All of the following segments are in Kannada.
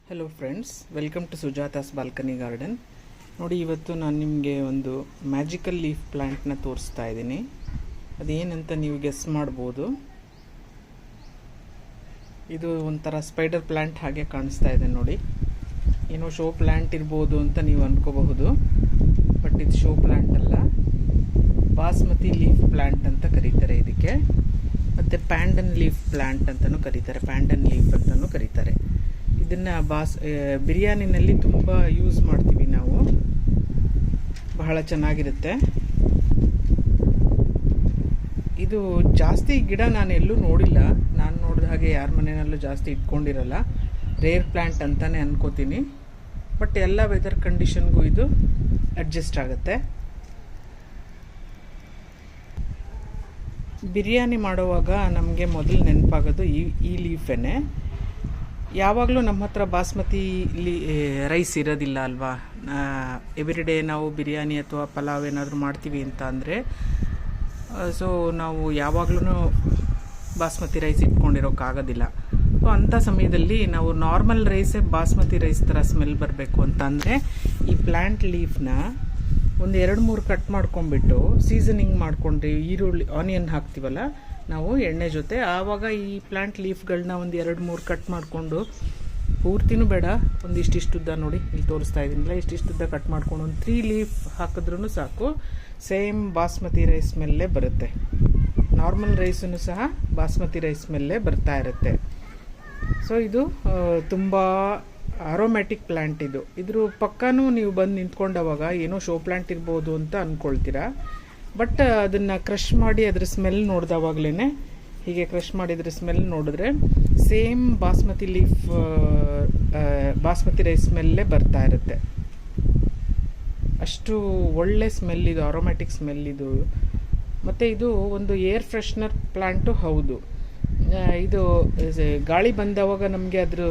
Hello friends, welcome to Sujata's balcony garden. ನೋಡಿ, ಇವತ್ತು ನಾನು ನಿಮಗೆ ಒಂದು ಮ್ಯಾಜಿಕಲ್ ಲೀಫ್ ಪ್ಲ್ಯಾಂಟ್ನ ತೋರಿಸ್ತಾ ಇದ್ದೀನಿ. ಅದೇನಂತ ನೀವು ಗೆಸ್ ಮಾಡ್ಬೋದು. ಇದು ಒಂಥರ ಸ್ಪೈಡರ್ ಪ್ಲ್ಯಾಂಟ್ ಹಾಗೆ ಕಾಣಿಸ್ತಾ ಇದೆ ನೋಡಿ. ಏನೋ ಶೋ ಪ್ಲ್ಯಾಂಟ್ ಇರ್ಬೋದು ಅಂತ ನೀವು ಅಂದ್ಕೋಬಹುದು, ಬಟ್ ಇದು ಶೋ ಪ್ಲ್ಯಾಂಟ್ ಅಲ್ಲ. ಬಾಸ್ಮತಿ ಲೀಫ್ ಪ್ಲ್ಯಾಂಟ್ ಅಂತ ಕರೀತಾರೆ ಇದಕ್ಕೆ. ಮತ್ತು ಪ್ಯಾಂಡನ್ ಲೀಫ್ ಪ್ಲ್ಯಾಂಟ್ ಅಂತಲೂ ಕರೀತಾರೆ, ಪ್ಯಾಂಡನ್ ಲೀಫ್ ಅಂತಲೂ ಕರೀತಾರೆ. ಇದನ್ನು ಬಿರಿಯಾನಿನಲ್ಲಿ ತುಂಬ ಯೂಸ್ ಮಾಡ್ತೀವಿ ನಾವು, ಬಹಳ ಚೆನ್ನಾಗಿರುತ್ತೆ. ಇದು ಜಾಸ್ತಿ ಗಿಡ ನಾನು ಎಲ್ಲೂ ನೋಡಿಲ್ಲ, ನಾನು ನೋಡಿದ ಹಾಗೆ ಯಾರ ಮನೆಯಲ್ಲೂ ಜಾಸ್ತಿ ಇಟ್ಕೊಂಡಿರಲ್ಲ. ರೇರ್ ಪ್ಲ್ಯಾಂಟ್ ಅಂತಲೇ ಅನ್ಕೋತೀನಿ, ಬಟ್ ಎಲ್ಲ ವೆದರ್ ಕಂಡೀಷನ್ಗೂ ಇದು ಅಡ್ಜಸ್ಟ್ ಆಗುತ್ತೆ. ಬಿರಿಯಾನಿ ಮಾಡುವಾಗ ನಮಗೆ ಮೊದಲು ನೆನಪಾಗೋದು ಈ ಲೀಫೇನೆ. ಯಾವಾಗಲೂ ನಮ್ಮ ಹತ್ರ ಬಾಸ್ಮತಿ ರೈಸ್ ಇರೋದಿಲ್ಲ ಅಲ್ವಾ. ಎವ್ರಿಡೇ ನಾವು ಬಿರಿಯಾನಿ ಅಥವಾ ಪಲಾವ್ ಏನಾದರೂ ಮಾಡ್ತೀವಿ ಅಂತ ಅಂದರೆ, ಸೊ ನಾವು ಯಾವಾಗಲೂ ಬಾಸ್ಮತಿ ರೈಸ್ ಇಟ್ಕೊಂಡಿರೋಕ್ಕಾಗೋದಿಲ್ಲ. ಸೊ ಅಂಥ ಸಮಯದಲ್ಲಿ ನಾವು ನಾರ್ಮಲ್ ರೈಸೇ ಬಾಸ್ಮತಿ ರೈಸ್ ಥರ ಸ್ಮೆಲ್ ಬರಬೇಕು ಅಂತ ಅಂದರೆ ಈ ಪ್ಲ್ಯಾಂಟ್ ಲೀಫ್ನ ಒಂದು 2-3 ಕಟ್ ಮಾಡ್ಕೊಂಡ್ಬಿಟ್ಟು ಸೀಸನಿಂಗ್ ಮಾಡ್ಕೊಂಡ್ರಿ, ಈರುಳ್ಳಿ ಆನಿಯನ್ ಹಾಕ್ತೀವಲ್ಲ ನಾವು ಎಣ್ಣೆ ಜೊತೆ, ಆವಾಗ ಈ ಪ್ಲ್ಯಾಂಟ್ ಲೀಫ್ಗಳನ್ನ ಒಂದು 2-3 ಕಟ್ ಮಾಡಿಕೊಂಡು, ಪೂರ್ತಿನೂ ಬೇಡ, ಒಂದು ಇಷ್ಟಿಷ್ಟುದ್ದ ನೋಡಿ ಇಲ್ಲಿ ತೋರಿಸ್ತಾ ಇದ್ದೀನಿಲ್ಲ, ಇಷ್ಟಿಷ್ಟುದ್ದ ಕಟ್ ಮಾಡ್ಕೊಂಡು ಒಂದು 3 ಲೀಫ್ ಹಾಕಿದ್ರೂ ಸಾಕು, ಸೇಮ್ ಬಾಸ್ಮತಿ ರೈಸ್ ಸ್ಮೆಲ್ಲೇ ಬರುತ್ತೆ. ನಾರ್ಮಲ್ ರೈಸನ್ನು ಸಹ ಬಾಸ್ಮತಿ ರೈಸ್ ಸ್ಮೆಲ್ಲೇ ಬರ್ತಾ ಇರುತ್ತೆ. ಸೊ ಇದು ತುಂಬ ಅರೋಮ್ಯಾಟಿಕ್ ಪ್ಲ್ಯಾಂಟ್. ಇದ್ರ ಪಕ್ಕನೂ ನೀವು ಬಂದು ನಿಂತ್ಕೊಂಡವಾಗ ಏನೋ ಶೋ ಪ್ಲ್ಯಾಂಟ್ ಇರ್ಬೋದು ಅಂತ ಅಂದ್ಕೊಳ್ತೀರಾ, ಬಟ್ ಅದನ್ನು ಕ್ರಷ್ ಮಾಡಿ ಅದ್ರ ಸ್ಮೆಲ್ ನೋಡಿದವಾಗಲೇ, ಹೀಗೆ ಕ್ರಷ್ ಮಾಡಿದ್ರ ಸ್ಮೆಲ್ ನೋಡಿದ್ರೆ ಸೇಮ್ ಬಾಸ್ಮತಿ ರೈಸ್ ಸ್ಮೆಲ್ಲೇ ಬರ್ತಾ ಇರುತ್ತೆ. ಅಷ್ಟು ಒಳ್ಳೆ ಸ್ಮೆಲ್ ಇದು, ಅರೋಮ್ಯಾಟಿಕ್ ಸ್ಮೆಲ್ ಇದು. ಮತ್ತು ಇದು ಒಂದು ಏರ್ ಫ್ರೆಶ್ನರ್ ಪ್ಲ್ಯಾಂಟು ಹೌದು. ಇದು ಗಾಳಿ ಬಂದವಾಗ ನಮಗೆ ಅದ್ರ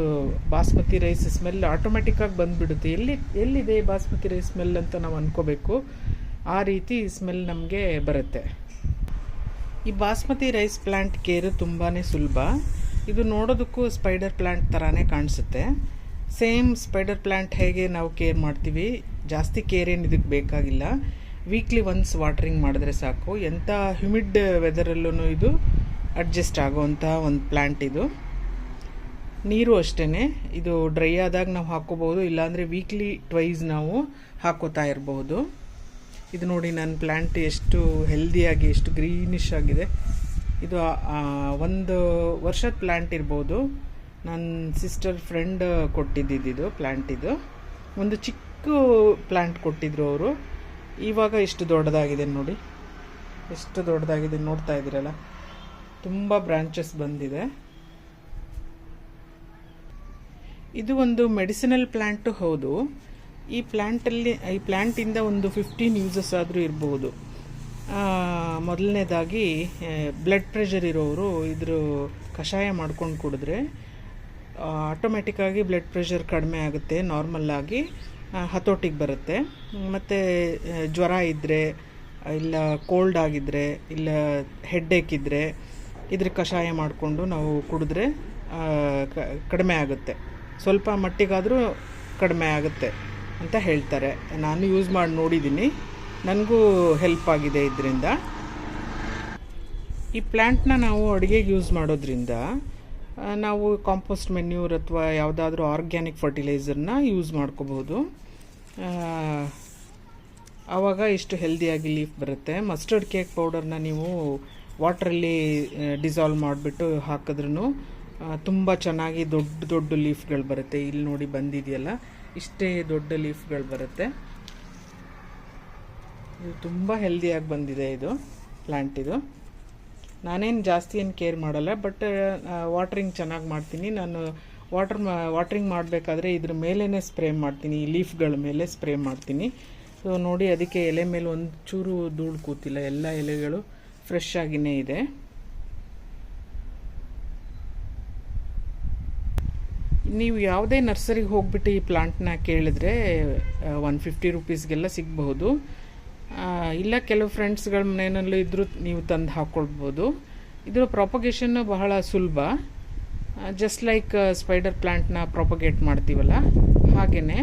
ಬಾಸ್ಮತಿ ರೈಸ್ ಸ್ಮೆಲ್ ಆಟೋಮೆಟಿಕ್ಕಾಗಿ ಬಂದುಬಿಡುತ್ತೆ. ಎಲ್ಲಿದೆ ಬಾಸ್ಮತಿ ರೈಸ್ ಸ್ಮೆಲ್ ಅಂತ ನಾವು ಅಂದ್ಕೋಬೇಕು, ಆ ರೀತಿ ಸ್ಮೆಲ್ ನಮಗೆ ಬರುತ್ತೆ. ಈ ಬಾಸ್ಮತಿ ರೈಸ್ ಪ್ಲ್ಯಾಂಟ್ ಕೇರು ತುಂಬಾ ಸುಲಭ. ಇದು ನೋಡೋದಕ್ಕೂ ಸ್ಪೈಡರ್ ಪ್ಲ್ಯಾಂಟ್ ಥರನೇ ಕಾಣಿಸುತ್ತೆ. ಸೇಮ್ ಸ್ಪೈಡರ್ ಪ್ಲ್ಯಾಂಟ್ ಹೇಗೆ ನಾವು ಕೇರ್ ಮಾಡ್ತೀವಿ, ಜಾಸ್ತಿ ಕೇರ್ ಏನು ಇದಕ್ಕೆ ಬೇಕಾಗಿಲ್ಲ. ವೀಕ್ಲಿ ಒನ್ಸ್ ವಾಟರಿಂಗ್ ಮಾಡಿದ್ರೆ ಸಾಕು. ಎಂಥ ಹ್ಯೂಮಿಡ್ ವೆದರಲ್ಲೂ ಇದು ಅಡ್ಜಸ್ಟ್ ಆಗೋವಂಥ ಒಂದು ಪ್ಲ್ಯಾಂಟ್ ಇದು. ನೀರು ಅಷ್ಟೇ, ಇದು ಡ್ರೈ ಆದಾಗ ನಾವು ಹಾಕ್ಕೋಬೋದು, ಇಲ್ಲಾಂದರೆ ವೀಕ್ಲಿ ಟ್ವೈಸ್ ನಾವು ಹಾಕೋತಾ ಇರಬಹುದು. ಇದು ನೋಡಿ, ನನ್ನ ಪ್ಲ್ಯಾಂಟ್ ಎಷ್ಟು ಹೆಲ್ದಿಯಾಗಿ, ಎಷ್ಟು ಗ್ರೀನಿಶ್ ಆಗಿದೆ. ಇದು 1 ವರ್ಷದ ಪ್ಲ್ಯಾಂಟ್ ಇರ್ಬೋದು. ನನ್ನ ಸಿಸ್ಟರ್ ಫ್ರೆಂಡ್ ಕೊಟ್ಟಿದ್ದಿದ್ದು ಪ್ಲ್ಯಾಂಟ್. ಇದು ಒಂದು ಚಿಕ್ಕ ಪ್ಲ್ಯಾಂಟ್ ಕೊಟ್ಟಿದ್ರು ಅವರು. ಇವಾಗ ಎಷ್ಟು ದೊಡ್ಡದಾಗಿದೆ ನೋಡಿ, ಎಷ್ಟು ದೊಡ್ಡದಾಗಿದೆ ನೋಡ್ತಾ ಇದ್ದೀರಲ್ಲ, ತುಂಬ ಬ್ರಾಂಚಸ್ ಬಂದಿದೆ. ಇದು ಒಂದು ಮೆಡಿಸಿನಲ್ ಪ್ಲ್ಯಾಂಟು ಹೌದು. ಈ ಪ್ಲ್ಯಾಂಟಿಂದ ಒಂದು 15 ಯೂಸಸ್ ಆದರೂ ಇರ್ಬೋದು. ಮೊದಲನೇದಾಗಿ ಬ್ಲಡ್ ಪ್ರೆಷರ್ ಇರೋರು ಇದ್ರ ಕಷಾಯ ಮಾಡ್ಕೊಂಡು ಕುಡಿದ್ರೆ ಆಟೋಮೆಟಿಕ್ಕಾಗಿ ಬ್ಲಡ್ ಪ್ರೆಷರ್ ಕಡಿಮೆ ಆಗುತ್ತೆ, ನಾರ್ಮಲ್ಲಾಗಿ ಹತೋಟಿಗೆ ಬರುತ್ತೆ. ಮತ್ತು ಜ್ವರ ಇದ್ದರೆ, ಇಲ್ಲ ಕೋಲ್ಡ್ ಆಗಿದ್ದರೆ, ಇಲ್ಲ ಹೆಡ್ಏಕ್ ಇದ್ದರೆ ಇದ್ರ ಕಷಾಯ ಮಾಡಿಕೊಂಡು ನಾವು ಕುಡಿದ್ರೆ ಕಡಿಮೆ ಆಗುತ್ತೆ, ಸ್ವಲ್ಪ ಮಟ್ಟಿಗಾದರೂ ಕಡಿಮೆ ಆಗುತ್ತೆ ಅಂತ ಹೇಳ್ತಾರೆ. ನಾನು ಯೂಸ್ ಮಾಡಿ ನೋಡಿದ್ದೀನಿ, ನನಗೂ ಹೆಲ್ಪ್ ಆಗಿದೆ ಇದರಿಂದ. ಈ ಪ್ಲ್ಯಾಂಟ್ನ ನಾವು ಅಡುಗೆಗೆ ಯೂಸ್ ಮಾಡೋದ್ರಿಂದ ನಾವು ಕಾಂಪೋಸ್ಟ್ ಮೆನ್ಯೂರ್ ಅಥವಾ ಯಾವುದಾದ್ರೂ ಆರ್ಗ್ಯಾನಿಕ್ ಫರ್ಟಿಲೈಸರ್ನ ಯೂಸ್ ಮಾಡ್ಕೋಬಹುದು. ಆವಾಗ ಇಷ್ಟು ಹೆಲ್ದಿಯಾಗಿ ಲೀಫ್ ಬರುತ್ತೆ. ಮಸ್ಟರ್ಡ್ ಕೇಕ್ ಪೌಡರ್ನ ನೀವು ವಾಟ್ರಲ್ಲಿ ಡಿಸಾಲ್ವ್ ಮಾಡಿಬಿಟ್ಟು ಹಾಕಿದ್ರೂ ತುಂಬ ಚೆನ್ನಾಗಿ ದೊಡ್ಡ ಲೀಫ್ಗಳು ಬರುತ್ತೆ. ಇಲ್ಲಿ ನೋಡಿ ಬಂದಿದೆಯಲ್ಲ, ಇಷ್ಟೇ ದೊಡ್ಡ ಲೀಫ್ಗಳು ಬರುತ್ತೆ. ಇದು ತುಂಬ ಹೆಲ್ದಿಯಾಗಿ ಬಂದಿದೆ ಇದು ಪ್ಲ್ಯಾಂಟ್. ಇದು ನಾನೇನು ಜಾಸ್ತಿ ಏನು ಕೇರ್ ಮಾಡಲ್ಲ, ಬಟ್ ವಾಟ್ರಿಂಗ್ ಚೆನ್ನಾಗಿ ಮಾಡ್ತೀನಿ. ನಾನು ವಾಟ್ರಿಂಗ್ ಮಾಡಬೇಕಾದ್ರೆ ಇದ್ರ ಮೇಲೇ ಸ್ಪ್ರೇ ಮಾಡ್ತೀನಿ, ಈ ಲೀಫ್ಗಳ ಮೇಲೆ ಸ್ಪ್ರೇ ಮಾಡ್ತೀನಿ. ಸೊ ನೋಡಿ, ಅದಕ್ಕೆ ಎಲೆ ಮೇಲೆ ಒಂದು ಚೂರು ಧೂಳು ಕೂತಿಲ್ಲ, ಎಲ್ಲ ಎಲೆಗಳು ಫ್ರೆಶ್ ಆಗಿಯೇ ಇದೆ. ನೀವು ಯಾವುದೇ ನರ್ಸರಿಗೆ ಹೋಗ್ಬಿಟ್ಟು ಈ ಪ್ಲಾಂಟ್ನ ಕೇಳಿದ್ರೆ 150 ರೂಪೀಸ್ಗೆಲ್ಲ ಸಿಗಬಹುದು. ಇಲ್ಲ ಕೆಲವು ಫ್ರೆಂಡ್ಸ್ಗಳ ಮನೆಯಲ್ಲೂ ಇದ್ರೂ ನೀವು ತಂದು ಹಾಕ್ಕೊಳ್ಬೋದು. ಇದರ ಪ್ರಾಪಗೇಷನ್ ಬಹಳ ಸುಲಭ. ಜಸ್ಟ್ ಲೈಕ್ ಸ್ಪೈಡರ್ ಪ್ಲ್ಯಾಂಟ್ನ ಪ್ರೊಪಗೇಟ್ ಮಾಡ್ತೀವಲ್ಲ ಹಾಗೆಯೇ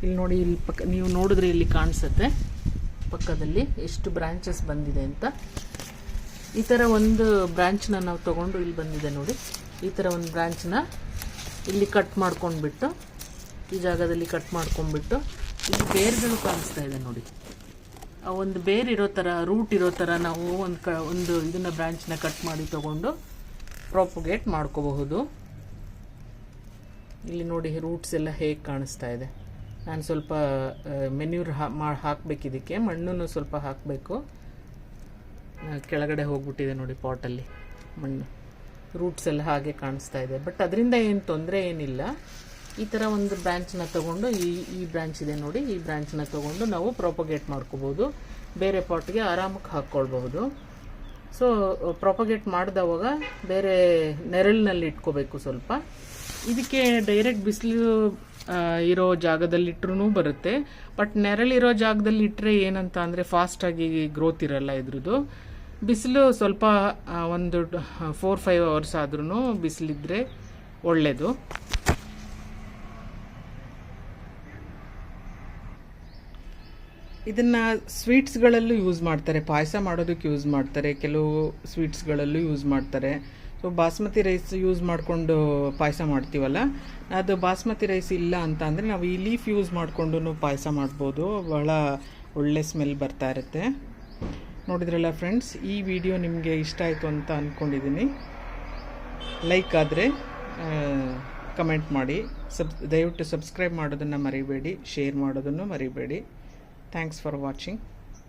ಇಲ್ಲಿ ನೋಡಿ, ಇಲ್ಲಿ ನೀವು ನೋಡಿದ್ರೆ ಇಲ್ಲಿ ಕಾಣಿಸುತ್ತೆ ಪಕ್ಕದಲ್ಲಿ ಎಷ್ಟು ಬ್ರಾಂಚಸ್ ಬಂದಿದೆ ಅಂತ. ಈ ಥರ ಒಂದು ಬ್ರಾಂಚ್ನ ನಾವು ತೊಗೊಂಡು ಇಲ್ಲಿ ಬಂದಿದೆ ನೋಡಿ, ಈ ಥರ ಒಂದು ಬ್ರಾಂಚ್ನ ಇಲ್ಲಿ ಕಟ್ ಮಾಡ್ಕೊಂಡ್ಬಿಟ್ಟು ಈ ಜಾಗದಲ್ಲಿ ಕಟ್ ಮಾಡ್ಕೊಂಡ್ಬಿಟ್ಟು ಇಲ್ಲಿ ಬೇರ್ಗಳು ಕಾಣಿಸ್ತಾ ಇದೆ ನೋಡಿ. ಆ ಒಂದು ಬೇರ್ ಇರೋ ಥರ, ರೂಟ್ ಇರೋ ಥರ ನಾವು ಒಂದು ಇದನ್ನು ಬ್ರಾಂಚ್ನ ಕಟ್ ಮಾಡಿ ತೊಗೊಂಡು ಪ್ರೊಪಗೇಟ್ ಮಾಡ್ಕೋಬಹುದು. ಇಲ್ಲಿ ನೋಡಿ ರೂಟ್ಸ್ ಎಲ್ಲ ಹೇಗೆ ಕಾಣಿಸ್ತಾ ಇದೆ. ನಾನು ಸ್ವಲ್ಪ ಮೆನ್ಯೂರ್ ಹಾಕಬೇಕು, ಇದಕ್ಕೆ ಮಣ್ಣನ್ನು ಸ್ವಲ್ಪ ಹಾಕಬೇಕು. ಕೆಳಗಡೆ ಹೋಗ್ಬಿಟ್ಟಿದೆ ನೋಡಿ ಪಾಟಲ್ಲಿ ಮಣ್ಣು, ರೂಟ್ಸ್ ಎಲ್ಲ ಹಾಗೆ ಕಾಣಿಸ್ತಾ ಇದೆ. ಬಟ್ ಅದರಿಂದ ಏನು ತೊಂದರೆ ಏನಿಲ್ಲ. ಈ ಥರ ಒಂದು ಬ್ರಾಂಚ್ನ ತೊಗೊಂಡು ಈ ಬ್ರಾಂಚ್ ಇದೆ ನೋಡಿ, ಈ ಬ್ರಾಂಚ್ನ ತೊಗೊಂಡು ನಾವು ಪ್ರೊಪಗೇಟ್ ಮಾಡ್ಕೋಬೋದು. ಬೇರೆ ಪಾಟ್ಗೆ ಆರಾಮಕ್ಕೆ ಹಾಕ್ಕೊಳ್ಬಹುದು. ಸೊ ಪ್ರೊಪಗೇಟ್ ಮಾಡಿದವಾಗ ಬೇರೆ ನೆರಳಿನಲ್ಲಿ ಇಟ್ಕೋಬೇಕು ಸ್ವಲ್ಪ. ಇದಕ್ಕೆ ಡೈರೆಕ್ಟ್ ಬಿಸಿಲು ಇರೋ ಜಾಗದಲ್ಲಿ ಇಟ್ರೂ ಬರುತ್ತೆ. ಬಟ್ ನೆರಳಿರೋ ಜಾಗದಲ್ಲಿ ಇಟ್ಟರೆ ಏನಂತ ಅಂದರೆ ಫಾಸ್ಟಾಗಿ ಗ್ರೋತ್ ಇರಲ್ಲ ಇದ್ರದ್ದು. ಬಿಸಿಲು ಸ್ವಲ್ಪ ಒಂದು 4-5 ಅವರ್ಸ್ ಆದ್ರೂ ಬಿಸಿಲಿದ್ರೆ ಒಳ್ಳೆಯದು. ಇದನ್ನು ಸ್ವೀಟ್ಸ್ಗಳಲ್ಲೂ ಯೂಸ್ ಮಾಡ್ತಾರೆ, ಪಾಯಸ ಮಾಡೋದಕ್ಕೆ ಯೂಸ್ ಮಾಡ್ತಾರೆ, ಕೆಲವು ಸ್ವೀಟ್ಸ್ಗಳಲ್ಲೂ ಯೂಸ್ ಮಾಡ್ತಾರೆ. ಸೊ ಬಾಸ್ಮತಿ ರೈಸ್ ಯೂಸ್ ಮಾಡಿಕೊಂಡು ಪಾಯಸ ಮಾಡ್ತೀವಲ್ಲ, ಅದು ಬಾಸ್ಮತಿ ರೈಸ್ ಇಲ್ಲ ಅಂತ ಅಂದರೆ ನಾವು ಈ ಲೀಫ್ ಯೂಸ್ ಮಾಡಿಕೊಂಡು ಪಾಯಸ ಮಾಡ್ಬೋದು. ಭಾಳ ಒಳ್ಳೆ ಸ್ಮೆಲ್ ಬರ್ತಾ ಇರುತ್ತೆ. ನೋಡಿದ್ರಲ್ಲ ಫ್ರೆಂಡ್ಸ್, ಈ ವಿಡಿಯೋ ನಿಮಗೆ ಇಷ್ಟ ಆಯಿತು ಅಂತ ಅಂದ್ಕೊಂಡಿದ್ದೀನಿ. ಲೈಕ್ ಆದರೆ ಕಮೆಂಟ್ ಮಾಡಿ, ದಯವಿಟ್ಟು ಸಬ್ಸ್ಕ್ರೈಬ್ ಮಾಡೋದನ್ನು ಮರಿಬೇಡಿ, ಶೇರ್ ಮಾಡೋದನ್ನು ಮರಿಬೇಡಿ. Thanks for watching.